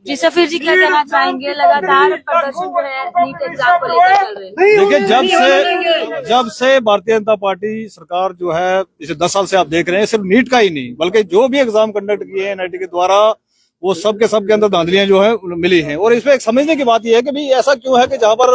जी सफीर जी, क्या कहना चाहेंगे? लगातार प्रदर्शन जो है नीट एग्जाम को लेकर चल रहे हैं। देखिए, जब से भारतीय जनता पार्टी सरकार जो है इसे 10 साल से आप देख रहे हैं, सिर्फ नीट का ही नहीं बल्कि जो भी एग्जाम कंडक्ट किए हैं एनआईटी के द्वारा, वो सब के अंदर धांधलियां जो है मिली हैं। और इसमें एक समझने की बात यह है कि भाई ऐसा क्यों है कि जहां पर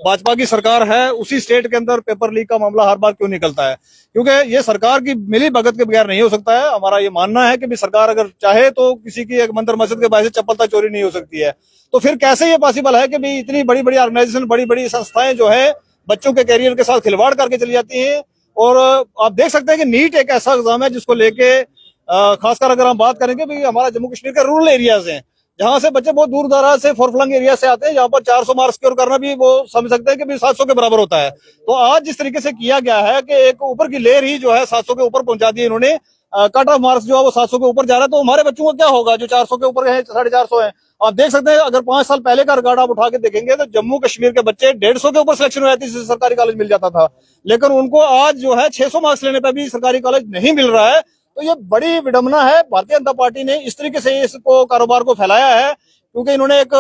भाजपा की सरकार है उसी स्टेट के अंदर पेपर लीक का मामला हर बार क्यों निकलता है? क्योंकि ये सरकार की मिली भगत के बगैर नहीं हो सकता है। हमारा ये मानना है कि भी सरकार अगर चाहे तो किसी की एक मंदिर मस्जिद के बाहर से चप्पल तक चोरी नहीं हो सकती है। तो फिर कैसे ये पॉसिबल है कि भाई इतनी बड़ी बड़ी ऑर्गेनाइजेशन, बड़ी बड़ी संस्थाएं जो है बच्चों के कैरियर के साथ खिलवाड़ करके चली जाती हैं? और आप देख सकते हैं कि नीट एक ऐसा एग्जाम है जिसको लेके खासकर अगर हम बात करेंगे भाई हमारा जम्मू कश्मीर के रूरल एरियाज हैं, जहां से बच्चे बहुत दूर दराज से फॉरफ्लंग एरिया से आते हैं, जहां पर 400 मार्क्स स्कोर करना भी वो समझ सकते हैं कि भी 700 के बराबर होता है। तो आज जिस तरीके से किया गया है कि एक ऊपर की लेयर ही जो है 700 के ऊपर पहुंचा दी इन्होंने, कट ऑफ मार्क्स जो है वो 700 के ऊपर जा रहा है। तो हमारे बच्चों का क्या होगा जो 400 के ऊपर है, 450 है? आप देख सकते हैं अगर 5 साल पहले का रिकॉर्ड आप उठा के देखेंगे तो जम्मू कश्मीर के बच्चे 150 के ऊपर सिलेक्शन हो जाती है, सरकारी कॉलेज मिल जाता था। लेकिन उनको आज जो है 600 मार्क्स लेने पर भी सरकारी कॉलेज नहीं मिल रहा है। तो ये बड़ी विडंबना है। भारतीय जनता पार्टी ने इस तरीके से इसको कारोबार को फैलाया है क्योंकि इन्होंने एक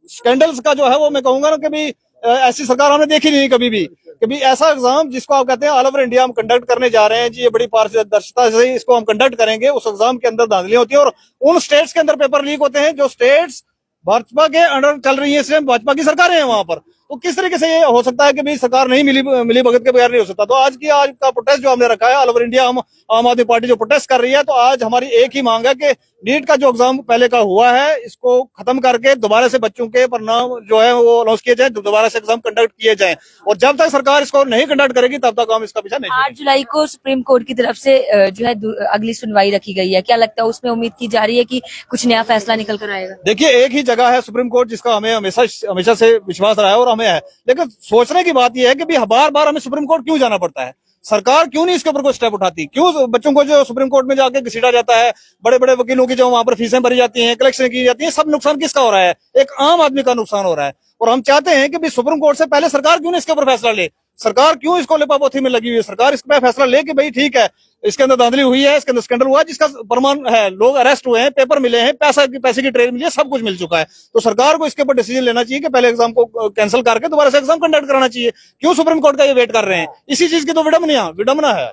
स्कैंडल्स का जो है वो मैं कहूंगा ना कि भी ऐसी सरकार हमने देखी नहीं कभी भी कि भी ऐसा एग्जाम जिसको आप कहते हैं ऑल ओवर इंडिया हम कंडक्ट करने जा रहे हैं जी, ये बड़ी पारदर्शिता से इसको हम कंडक्ट करेंगे। उस एग्जाम के अंदर धांधलियां होती है और उन स्टेट्स के अंदर पेपर लीक होते हैं जो स्टेट्स भाजपा के अंडर चल रही है, इसलिए भाजपा की सरकारें हैं वहां पर। तो किस तरीके से ये हो सकता है कि भाई सरकार नहीं मिली भगत के बगैर नहीं हो सकता? तो आज का प्रोटेस्ट जो हमने रखा है ऑल ओवर इंडिया, हम आम आदमी पार्टी जो प्रोटेस्ट कर रही है, तो आज हमारी एक ही मांग है कि नीट का जो एग्जाम पहले का हुआ है इसको खत्म करके दोबारा से बच्चों के परिणाम जो है वो अनाउंस किए जाए, दोबारा से एग्जाम कंडक्ट किए जाए। और जब तक सरकार इसको नहीं कंडक्ट करेगी तब तक हम इसका पीछा नहीं। 8 जुलाई को सुप्रीम कोर्ट की तरफ से जो है अगली सुनवाई रखी गई है, क्या लगता है उसमें उम्मीद की जा रही है कि कुछ नया फैसला निकल कर आएगा? देखिए, एक ही जगह है सुप्रीम कोर्ट जिसका हमें हमेशा से विश्वास रहा है और हमें है। लेकिन सोचने की बात यह है कि बार बार हमें सुप्रीम कोर्ट क्यों जाना पड़ता है? सरकार क्यों नहीं इसके ऊपर कोई स्टेप उठाती? क्यों बच्चों को जो सुप्रीम कोर्ट में जाके घसीटा जाता है, बड़े बड़े वकीलों की जो वहां पर फीसें भरी जाती हैं, कलेक्शन की जाती है, सब नुकसान किसका हो रहा है? एक आम आदमी का नुकसान हो रहा है। और हम चाहते हैं कि सुप्रीम कोर्ट से पहले सरकार क्यों नहीं इसके ऊपर फैसला ले? सरकार क्यों इसको लिपापोथी में लगी हुई है? सरकार इस पर फैसला ले कि भाई ठीक है, इसके अंदर धांधली हुई है, इसके अंदर स्कैंडल हुआ है, जिसका प्रमाण है, लोग अरेस्ट हुए हैं, पेपर मिले हैं, पैसे की ट्रेन मिली है, सब कुछ मिल चुका है। तो सरकार को इसके ऊपर डिसीजन लेना चाहिए कि पहले एग्जाम को कैंसिल करके दोबारा से एग्जाम कंडक्ट कराना चाहिए। क्यों सुप्रीम कोर्ट का ये वेट कर रहे हैं? इसी चीज की तो विडंबना है।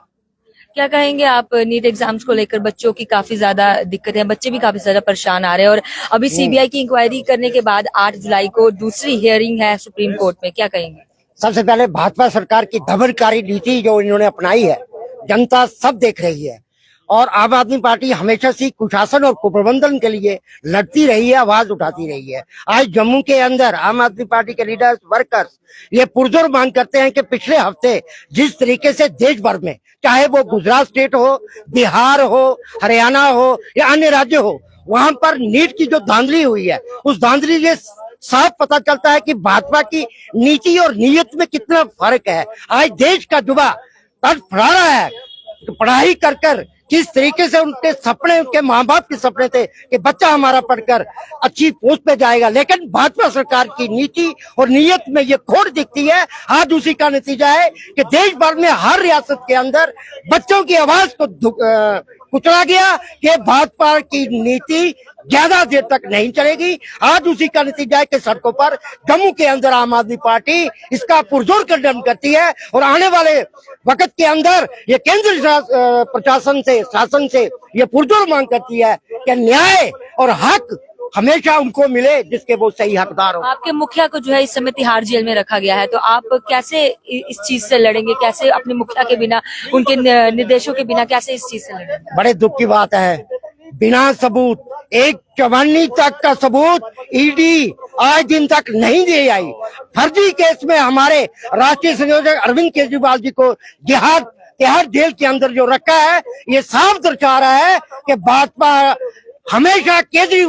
क्या कहेंगे आप नीट एग्जाम्स को लेकर? बच्चों की काफी ज्यादा दिक्कत है, बच्चे भी काफी ज्यादा परेशान आ रहे हैं और अभी सीबीआई की इंक्वायरी करने के बाद 8 जुलाई को दूसरी हियरिंग है सुप्रीम कोर्ट में, क्या कहेंगे? सबसे पहले भाजपा सरकार की दमनकारी नीति जो इन्होंने अपनाई है, जनता सब देख रही है। और आम आदमी पार्टी हमेशा से कुशासन और कुप्रबंधन के लिए लड़ती रही है, आवाज उठाती रही है। आज जम्मू के अंदर आम आदमी पार्टी के लीडर्स, वर्कर्स ये पुरजोर मांग करते हैं कि पिछले हफ्ते जिस तरीके से देश भर में, चाहे वो गुजरात स्टेट हो, बिहार हो, हरियाणा हो या अन्य राज्य हो, वहां पर नीट की जो धांधली हुई है, उस धांधली से साफ पता चलता है कि भाजपा की नीति और नीयत में कितना फर्क है। आज देश का युवा तड़फड़ा रहा है, पढ़ाई कर कर किस तरीके से उनके सपने, उनके माँ बाप के सपने थे कि बच्चा हमारा पढ़कर अच्छी पोस्ट पे जाएगा, लेकिन भाजपा सरकार की नीति और नीयत में ये खोट दिखती है। आज उसी का नतीजा है कि देश भर में हर रियासत के अंदर बच्चों की आवाज को कुचला गया कि भाजपा की नीति ज्यादा देर तक नहीं चलेगी। आज उसी का नतीजा है कि सड़कों पर जम्मू के अंदर आम आदमी पार्टी इसका पुरजोर खंडन करती है और आने वाले वक्त के अंदर ये केंद्र प्रशासन से, शासन से ये पुरजोर मांग करती है कि न्याय और हक हमेशा उनको मिले जिसके वो सही हकदार हो। आपके मुखिया को जो है इस समय तिहाड़ जेल में रखा गया है, तो आप कैसे इस चीज से लड़ेंगे? कैसे अपने मुखिया के बिना, उनके निर्देशों के बिना कैसे इस चीज से लड़ेंगे? बड़े दुख की बात है, बिना सबूत, एक चवन्नी तक का सबूत ईडी आज दिन तक नहीं दे आई। फर्जी केस में हमारे राष्ट्रीय संयोजक अरविंद केजरीवाल जी को तिहाड़ जेल के अंदर जो रखा है, ये साफ दर्शा रहा है कि भाजपा हमेशा केजरीवाल